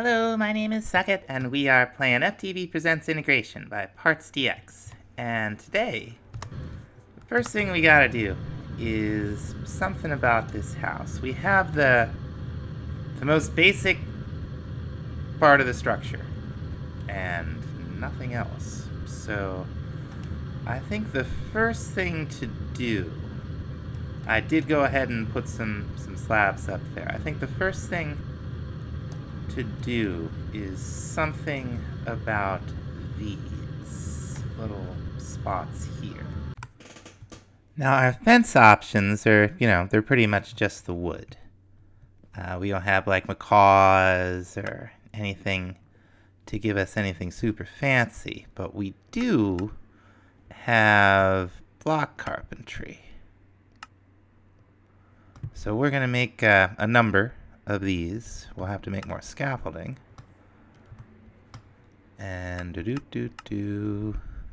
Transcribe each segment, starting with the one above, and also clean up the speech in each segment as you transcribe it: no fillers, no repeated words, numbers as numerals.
Hello, my name is Suckit, and we are playing FTB Presents Integration by Parts DX. And today, the first thing we gotta do is something about this house. We have the most basic part of the structure, and nothing else. So, I think the first thing to do, I did go ahead and put some slabs up there. I think the first thing to do is something about these little spots here. Now our fence options are, they're pretty much just the wood. We don't have like macaws or anything to give us anything super fancy, but we do have block carpentry. So we're going to make a number of these. We'll have to make more scaffolding. And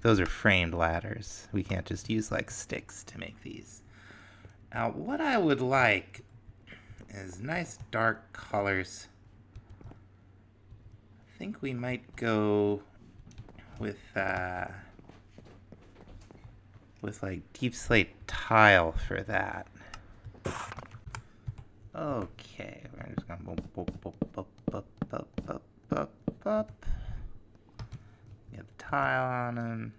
those are framed ladders. We can't just use like sticks to make these. Now what I would like is nice dark colors. I think we might go with like deep slate tile for that. Okay, we're just gonna boop, boop, boop, boop, boop, boop, boop, boop, boop. Get the tile on them.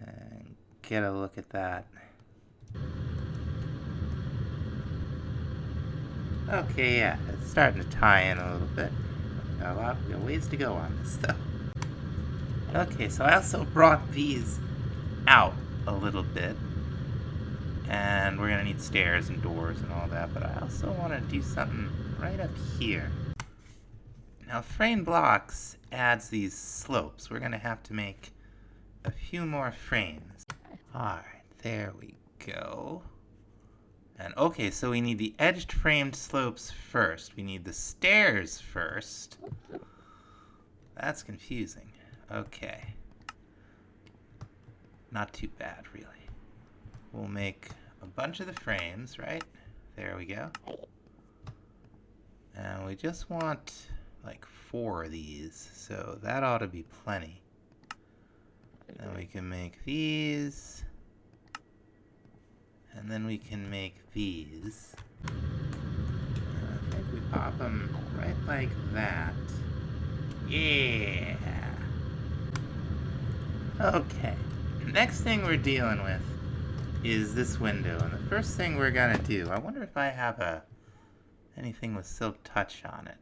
And get a look at that. Okay, yeah, it's starting to tie in a little bit. We got ways to go on this, though. Okay, so I also brought these out a little bit. And we're gonna need stairs and doors and all that, but I also want to do something right up here. Now frame blocks adds these slopes. We're gonna have to make a few more frames. Alright, there we go. And okay, so we need the edged framed slopes first. We need the stairs first. That's confusing. Okay. Not too bad, really. We'll make a bunch of the frames, right? There we go. And we just want like 4 of these, so that ought to be plenty. And we can make these. And then we can make these. I think we pop them right like that. Yeah! Okay. Next thing we're dealing with is this window, and the first thing we're gonna do, I wonder if I have anything with silk touch on it.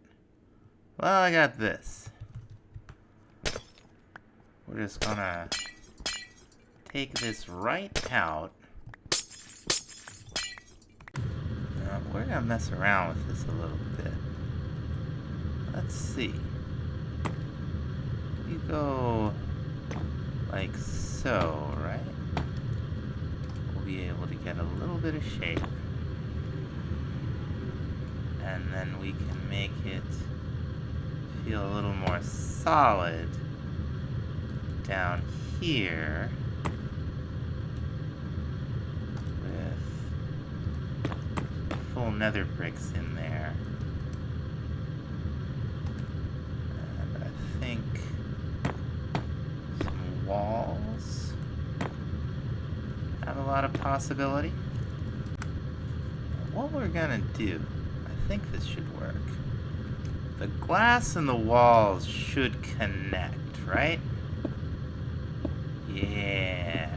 Well, I got this. We're just gonna take this right out. Now, we're gonna mess around with this a little bit. Let's see. You go like so, right? Be able to get a little bit of shape, and then we can make it feel a little more solid down here with full nether bricks in there. And I think some walls have a lot of possibility. What we're gonna do, I think this should work. The glass and the walls should connect, right? Yeah.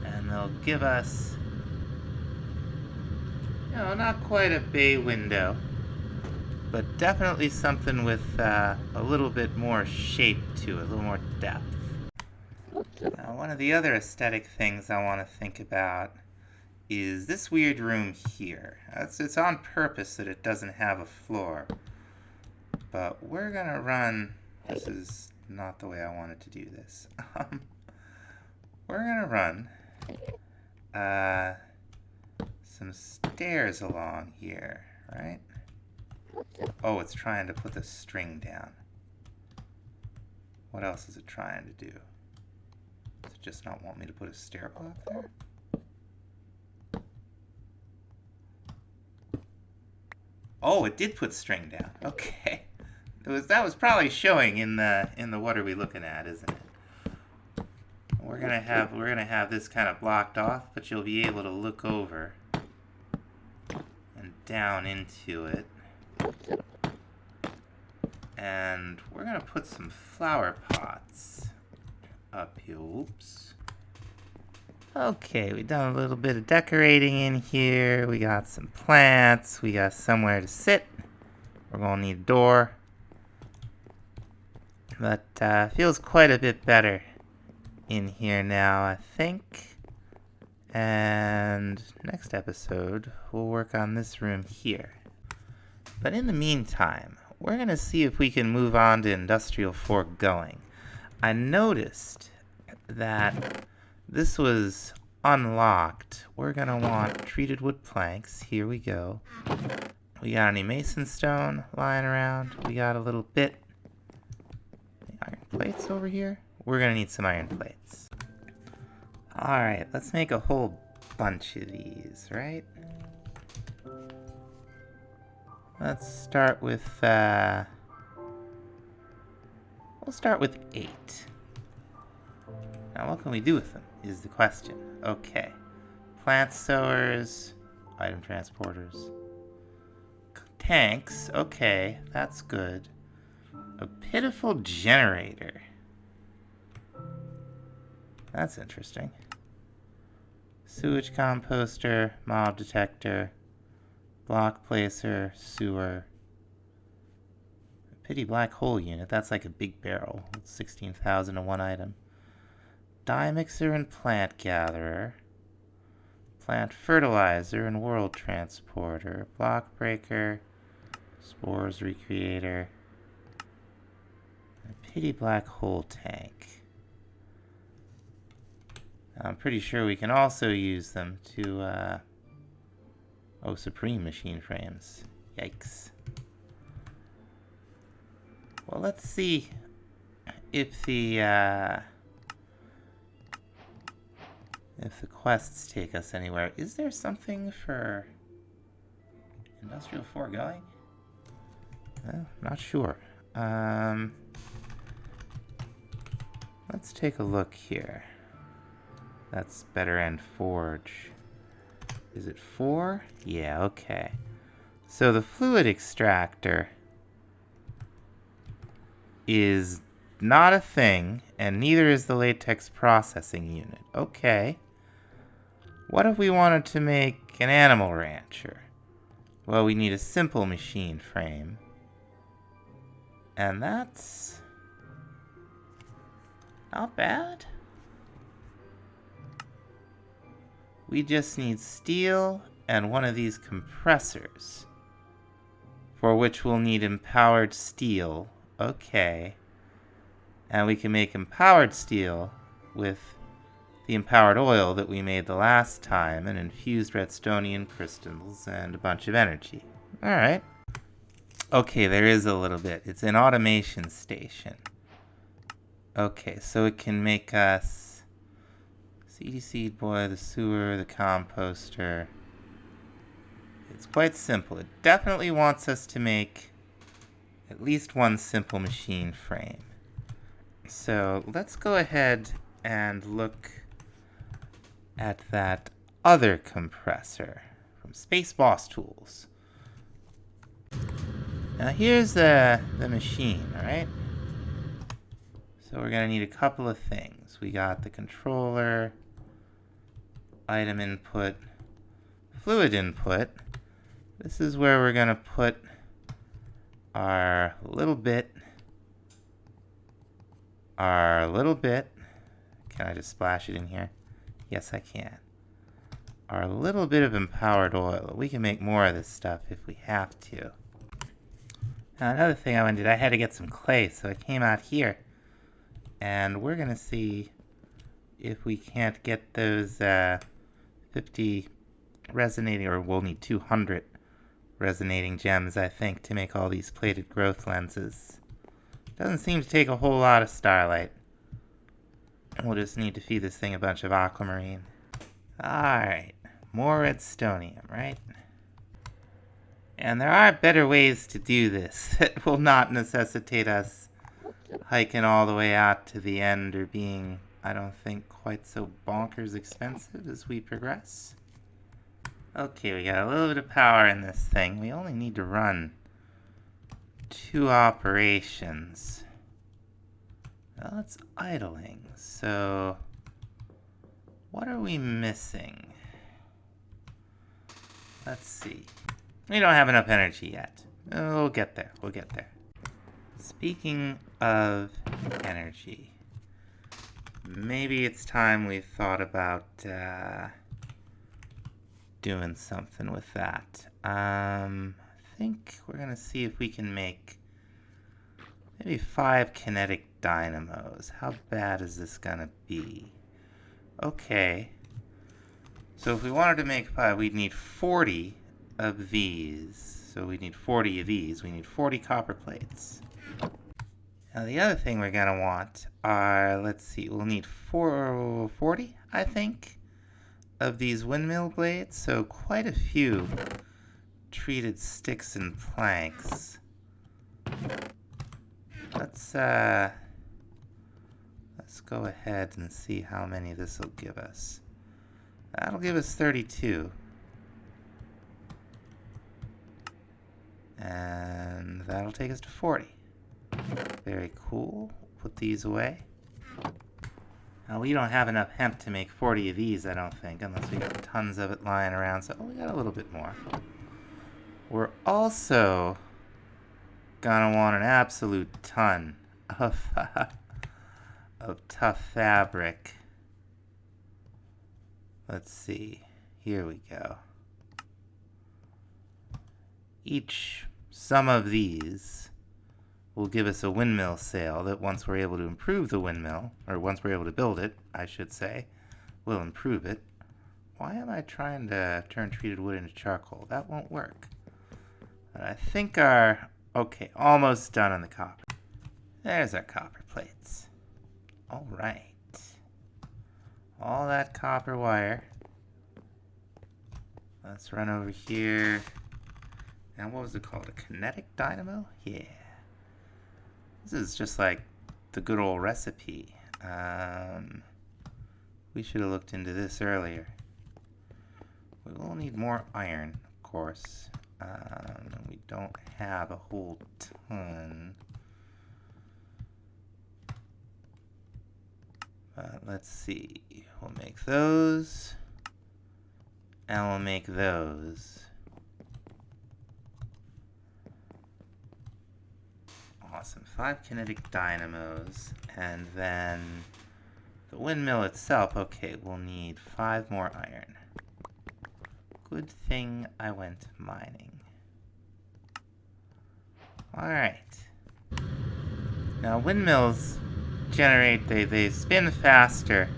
And they'll give us, not quite a bay window, but definitely something with a little bit more shape to it, a little more depth. Now, one of the other aesthetic things I want to think about is this weird room here. It's on purpose that it doesn't have a floor, but we're gonna run, this is not the way I wanted to do this. We're gonna run some stairs along here, right? Oh, it's trying to put the string down. What else is it trying to do? Does it just not want me to put a stair block there? Oh, it did put string down. Okay. That was probably showing in the what are we looking at, isn't it? We're gonna have this kind of blocked off, but you'll be able to look over and down into it. And we're gonna put some flower pots up here. Oops. Okay, we've done a little bit of decorating in here. We got some plants. We got somewhere to sit. We're gonna need a door. But feels quite a bit better in here now, I think. And next episode, we'll work on this room here. But in the meantime, we're gonna see if we can move on to Industrial Foregoing. I noticed that this was unlocked. We're gonna want treated wood planks. Here we go. We got any mason stone lying around? We got a little bit. Iron plates over here? We're gonna need some iron plates. Alright, let's make a whole bunch of these, right? Let's start with, we'll start with 8. Now what can we do with them, is the question. Okay. Plant sowers, item transporters. Tanks, okay, that's good. A pitiful generator. That's interesting. Sewage composter, mob detector, block placer, sewer. Pity black hole unit, that's like a big barrel. 16,000 to one item. Dye mixer and plant gatherer. Plant fertilizer and world transporter. Block breaker. Spores recreator. A pity black hole tank. I'm pretty sure we can also use them to, oh, supreme machine frames. Yikes. Well, let's see if the quests take us anywhere. Is there something for Industrial Foregoing? Well, not sure. Let's take a look here. That's Better End Forge. Is it 4? Yeah, okay. So the fluid extractor is not a thing, and neither is the latex processing unit. Okay. What if we wanted to make an animal rancher? Well, we need a simple machine frame. And that's not bad. We just need steel and one of these compressors, for which we'll need empowered steel. Okay. And we can make empowered steel with the empowered oil that we made the last time, and infused redstonian crystals and a bunch of energy. Alright. Okay, there is a little bit. It's an automation station. Okay, so it can make us seedy seed boy, the sewer, the composter. It's quite simple. It definitely wants us to make at least one simple machine frame. So let's go ahead and look at that other compressor from Space Boss Tools. Now here's the machine, alright? So we're going to need a couple of things. We got the controller, item input, fluid input. This is where we're going to put our little bit. Can I just splash it in here? Yes, I can. Our little bit of empowered oil. We can make more of this stuff if we have to. Now, another thing I did, I had to get some clay, so I came out here. And we're going to see if we can't get those 50 resonating, or we'll need 200 resonating gems, I think, to make all these plated growth lenses. Doesn't seem to take a whole lot of starlight. We'll just need to feed this thing a bunch of aquamarine. Alright, more redstonium, right? And there are better ways to do this that will not necessitate us hiking all the way out to the end or being, I don't think, quite so bonkers expensive as we progress. Okay, we got a little bit of power in this thing. We only need to run 2 operations. Well, it's idling, so what are we missing? Let's see. We don't have enough energy yet. We'll get there. We'll get there. Speaking of energy, maybe it's time we thought about doing something with that. I think we're gonna see if we can make maybe 5 kinetic dynamos. How bad is this gonna be? Okay. So if we wanted to make 5, we'd need 40 of these. So we need 40 of these. We need 40 copper plates. Now the other thing we're gonna want are, let's see, we'll need 40, I think, of these windmill blades. So quite a few treated sticks and planks. Let's go ahead and see how many this will give us. That'll give us 32. And that'll take us to 40. Very cool. Put these away. Now we don't have enough hemp to make 40 of these, I don't think, unless we got tons of it lying around. So we got a little bit more. We're also gonna want an absolute ton of tough fabric. Let's see. Here we go. Some of these will give us a windmill sail that once we're able to improve the windmill, or once we're able to build it, I should say, we'll improve it. Why am I trying to turn treated wood into charcoal? That won't work. But I think okay, almost done on the copper. There's our copper plates. All right. All that copper wire. Let's run over here. And what was it called? A kinetic dynamo? Yeah. This is just like the good old recipe. We should have looked into this earlier. We will need more iron, of course. We don't have a whole ton. Let's see. We'll make those. And we'll make those. Awesome. 5 kinetic dynamos. And then the windmill itself. Okay, we'll need 5 more iron. Good thing I went mining. Alright. Now windmills generate, they spin faster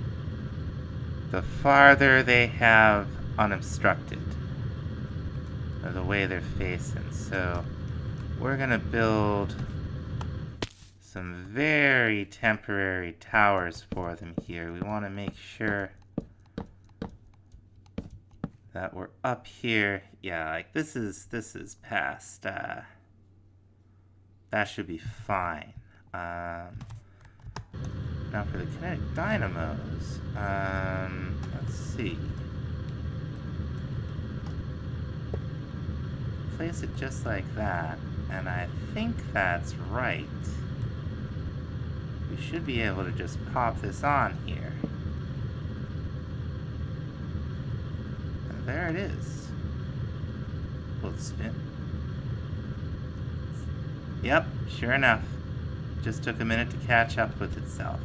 the farther they have unobstructed, or the way they're facing. So we're gonna build some very temporary towers for them here. We want to make sure that we're up here. Yeah, like this is past. That should be fine. Now for the kinetic dynamos, let's see. Place it just like that, and I think that's right. We should be able to just pop this on here. And there it is. Will it spin? Yep, sure enough. Just took a minute to catch up with itself.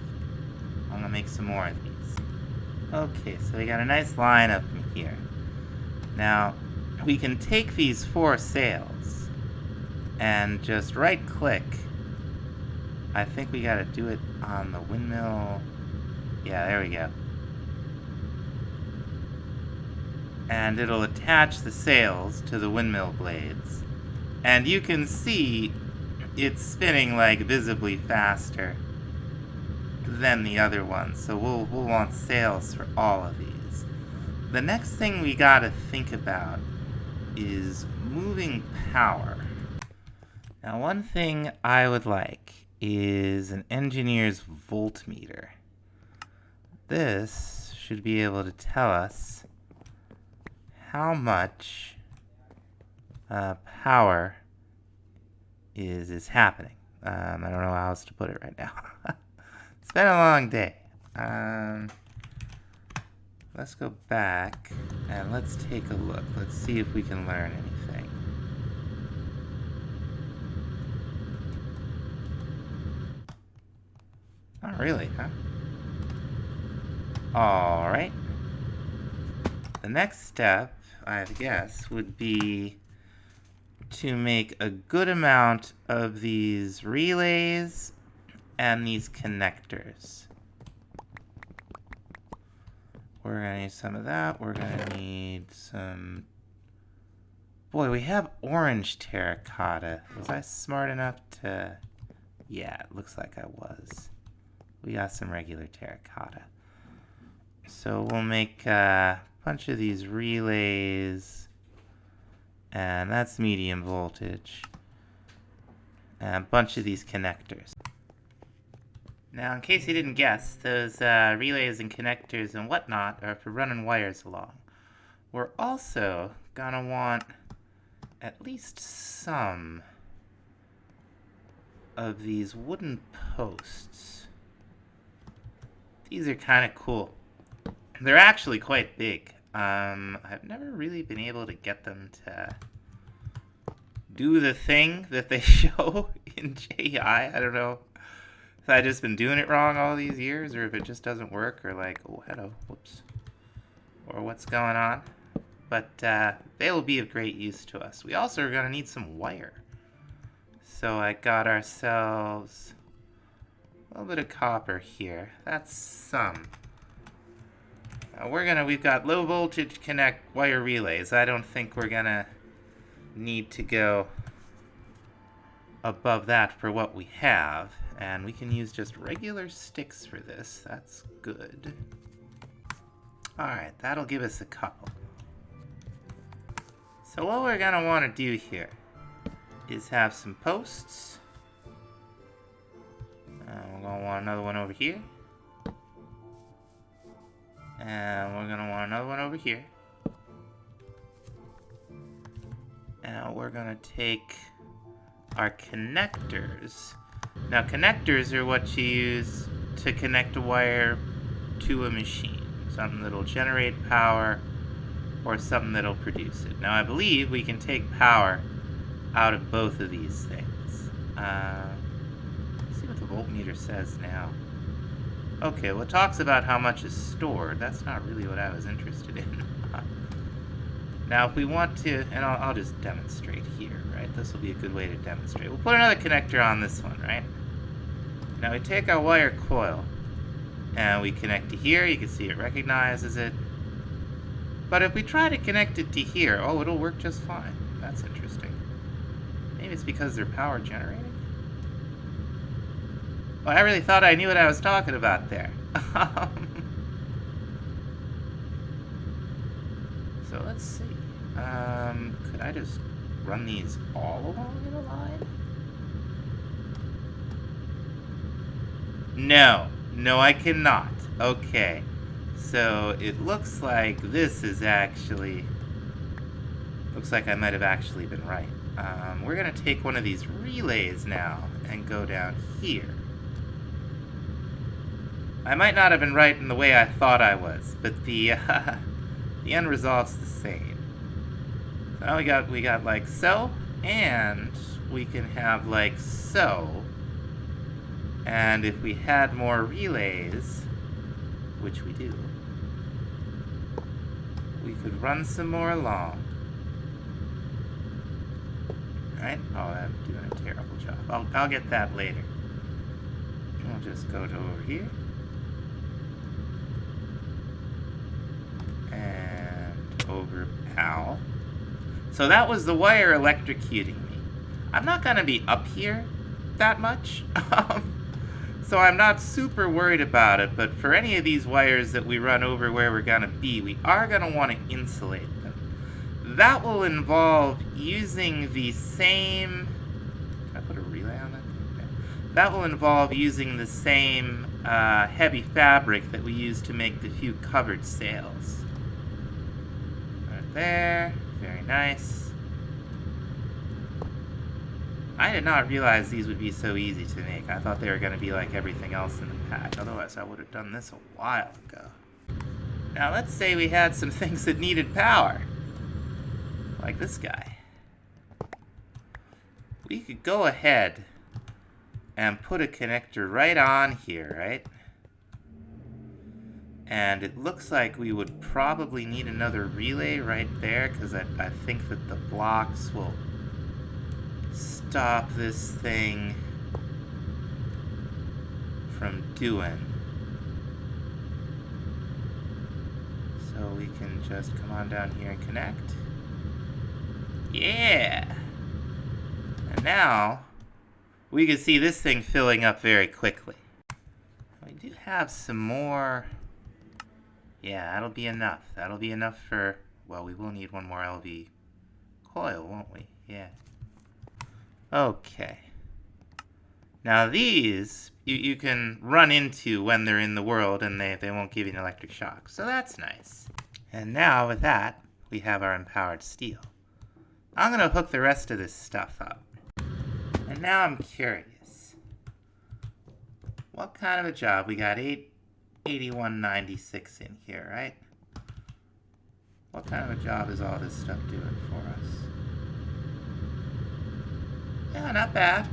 I'm gonna make some more of these. Okay, so we got a nice line up in here. Now, we can take these 4 sails and just right click. I think we gotta do it on the windmill. Yeah, there we go. And it'll attach the sails to the windmill blades. And you can see it's spinning like visibly faster than the other ones. So we'll want sails for all of these. The next thing we gotta think about is moving power. Now, one thing I would like is an engineer's voltmeter. This should be able to tell us how much power is happening. I don't know how else to put it right now. It's been a long day. Let's go back and let's take a look. Let's see if we can learn anything. Not really, huh? Alright. The next step, I guess, would be to make a good amount of these relays and these connectors. We're going to need some of that. We're going to need some... Boy, we have orange terracotta. Was I smart enough to... Yeah, it looks like I was. We got some regular terracotta. So we'll make a bunch of these relays. And that's medium voltage. And a bunch of these connectors. Now, in case you didn't guess, those relays and connectors and whatnot are for running wires along. We're also gonna want at least some of these wooden posts. These are kind of cool. They're actually quite big. I've never really been able to get them to do the thing that they show in JI. I don't know if I've just been doing it wrong all these years, or if it just doesn't work, or like, oh, hello, whoops, or what's going on. But they will be of great use to us. We also are going to need some wire. So I got ourselves a little bit of copper here. That's some. We've got low voltage connect wire relays. I don't think we're gonna need to go above that for what we have. And we can use just regular sticks for this. That's good. Alright, that'll give us a couple. So what we're gonna want to do here is have some posts. We're gonna want another one over here. And we're gonna want another one over here. And we're gonna take our connectors. Now, connectors are what you use to connect a wire to a machine. Something that'll generate power or something that'll produce it. Now, I believe we can take power out of both of these things. Let's see what the voltmeter says now. Okay, well, it talks about how much is stored. That's not really what I was interested in. Now, if we want to, and I'll just demonstrate here, right? This will be a good way to demonstrate. We'll put another connector on this one, right? Now, we take our wire coil, and we connect to here. You can see it recognizes it. But if we try to connect it to here, oh, it'll work just fine. That's interesting. Maybe it's because they're power generating? Well, I really thought I knew what I was talking about there. So let's see. Could I just run these all along in a line? No, I cannot. Okay. So it looks like this is actually... Looks like I might have actually been right. We're going to take one of these relays now and go down here. I might not have been right in the way I thought I was, but the end result's the same. So now we got like so, and we can have like so. And if we had more relays, which we do, we could run some more along. Alright? Oh, I'm doing a terrible job. I'll get that later. We'll just go to over here. And over PAL. So that was the wire electrocuting me. I'm not going to be up here that much. So I'm not super worried about it, but for any of these wires that we run over where we're going to be, we are going to want to insulate them. that will involve using the same... Can I put a relay on that thing? No. That will involve using the same heavy fabric that we use to make the few covered sails. Right there. Very nice. I did not realize these would be so easy to make. I thought they were going to be like everything else in the pack. Otherwise, I would have done this a while ago. Now, let's say we had some things that needed power. Like this guy. We could go ahead and put a connector right on here, right? And it looks like we would probably need another relay right there, because I think that the blocks will stop this thing from doing. So we can just come on down here and connect. Yeah! And now, we can see this thing filling up very quickly. We do have some more... Yeah, that'll be enough. That'll be enough for... Well, we will need one more LV coil, won't we? Yeah. Okay. Now these, you can run into when they're in the world, and they won't give you an electric shock. So that's nice. And now with that, we have our empowered steel. I'm going to hook the rest of this stuff up. And now I'm curious. What kind of a job? We got 8196 in here, right? What kind of a job is all this stuff doing for us? Yeah, not bad.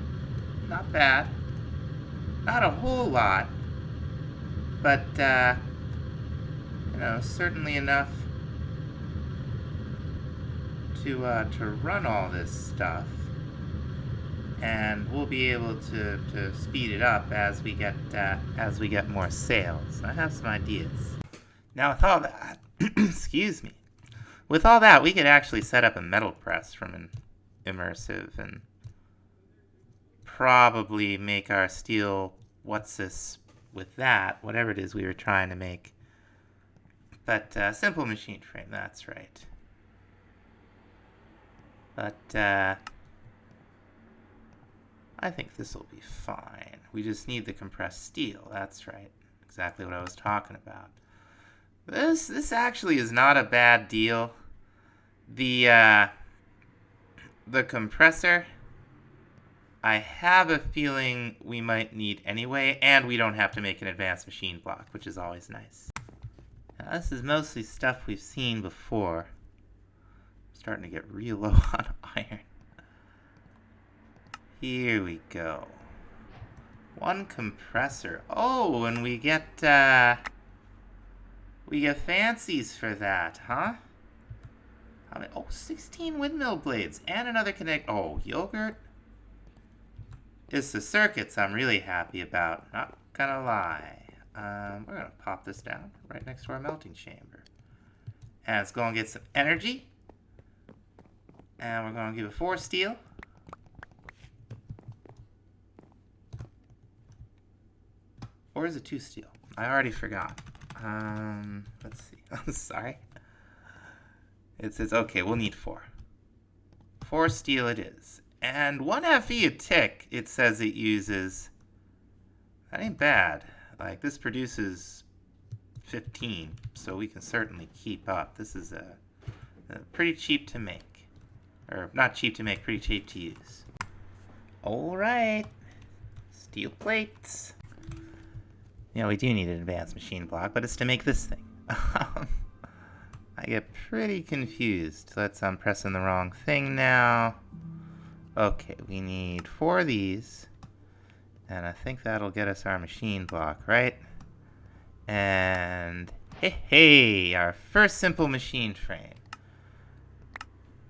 Not bad. Not a whole lot. But, you know, certainly enough to run all this stuff. And we'll be able to speed it up as we get more sales. I have some ideas. Now with all that, excuse me. With all that, we could actually set up a metal press from an immersive and probably make our steel what's this with that, whatever it is we were trying to make. But simple machine frame, that's right. But I think this will be fine. We just need the compressed steel, that's right. Exactly what I was talking about. This actually is not a bad deal. The compressor, I have a feeling we might need anyway, and we don't have to make an advanced machine block, which is always nice. Now, this is mostly stuff we've seen before. I'm starting to get real low on iron. Here we go. One compressor. Oh, and we get fancies for that, huh? I mean, 16 windmill blades and another connect. Oh, yogurt. It's the circuits I'm really happy about. Not gonna lie. We're gonna pop this down right next to our melting chamber, and it's gonna get some energy. And we're gonna give it 4 steel. Or is it 2 steel? I already forgot. Let's see. I'm sorry. It's okay, we'll need 4. 4 steel it is. And 1 FE a tick, it says it uses. That ain't bad. Like, this produces 15, so we can certainly keep up. This is pretty cheap to make. Or, not cheap to make, pretty cheap to use. Alright. Steel plates. You know, we do need an advanced machine block, but it's to make this thing. I get pretty confused. I'm pressing the wrong thing now. Okay, we need 4 of these. And I think that'll get us our machine block, right? And hey, our first simple machine frame.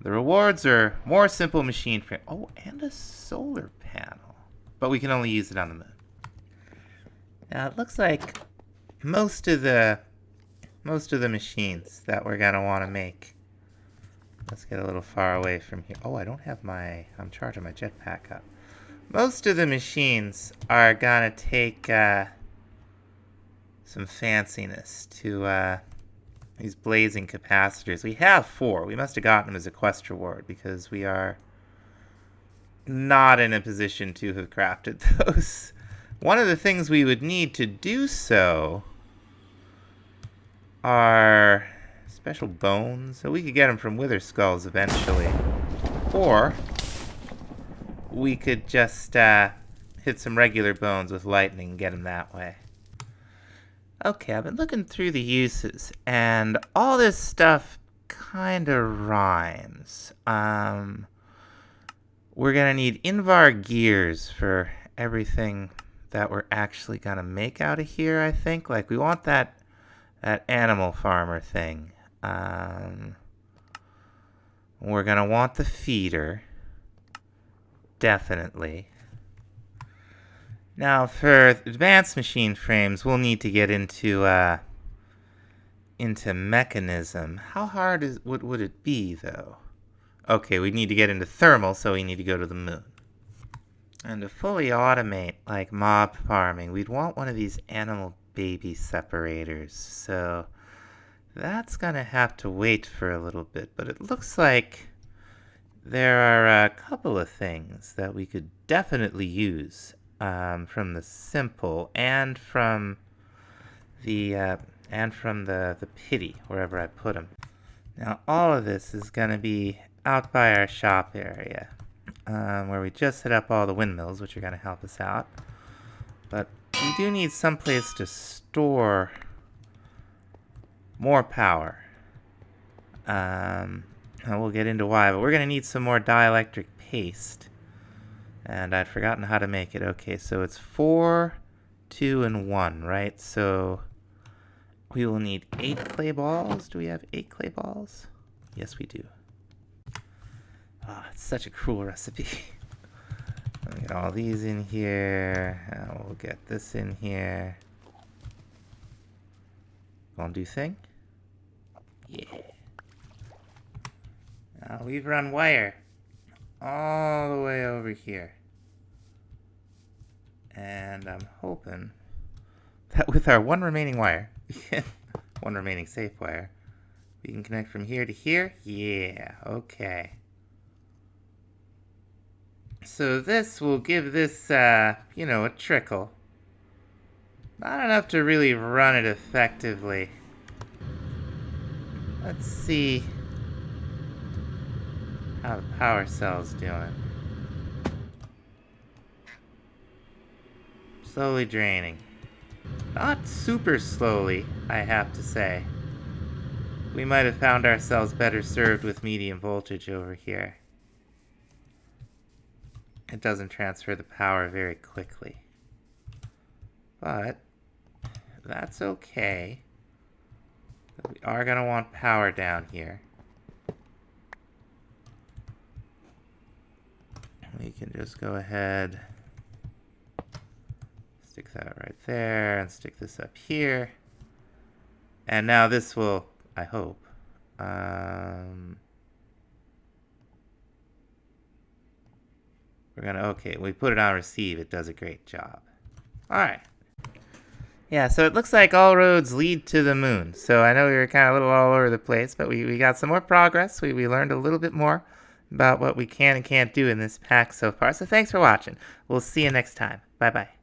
The rewards are more simple machine frame. Oh, and a solar panel. But we can only use it on the moon. Now it looks like most of the machines that we're gonna want to make. Let's get a little far away from here. Oh, I don't have I'm charging my jetpack up. Most of the machines are gonna take some fanciness to these blazing capacitors. We have 4. We must have gotten them as a quest reward because we are not in a position to have crafted those. One of the things we would need to do so are special bones. So we could get them from wither skulls eventually. Or we could just hit some regular bones with lightning and get them that way. Okay, I've been looking through the uses, and all this stuff kind of rhymes. We're going to need Invar gears for everything that we're actually going to make out of here, I think. Like, we want that animal farmer thing. We're going to want the feeder. Definitely. Now, for advanced machine frames, we'll need to get into mechanism. How hard would it be, though? Okay, we need to get into thermal, so we need to go to the moon. And to fully automate, like mob farming, we'd want one of these animal baby separators. So that's going to have to wait for a little bit. But it looks like there are a couple of things that we could definitely use from the simple and from the pity, wherever I put them. Now, all of this is going to be out by our shop area, where we just set up all the windmills, which are going to help us out. But we do need some place to store more power. And we'll get into why, but we're going to need some more dielectric paste. And I'd forgotten how to make it. Okay, so it's 4, 2, and 1, right? So we will need 8 clay balls. Do we have 8 clay balls? Yes, we do. Oh, it's such a cruel recipe. Let me get all these in here. And we'll get this in here. Gonna do thing? Yeah. Now we've run wire all the way over here. And I'm hoping that with our one remaining wire, one remaining safe wire, we can connect from here to here. Yeah, okay. So this will give this, a trickle. Not enough to really run it effectively. Let's see how the power cell's doing. Slowly draining. Not super slowly, I have to say. We might have found ourselves better served with medium voltage over here. It doesn't transfer the power very quickly. But that's okay. We are going to want power down here. We can just go ahead, stick that right there, and stick this up here. And now this will, I hope, we're gonna, okay, we put it on receive, it does a great job. Alright. Yeah, so it looks like all roads lead to the moon. So I know we were kind of a little all over the place, but we got some more progress. We learned a little bit more about what we can and can't do in this pack so far. So thanks for watching. We'll see you next time. Bye-bye.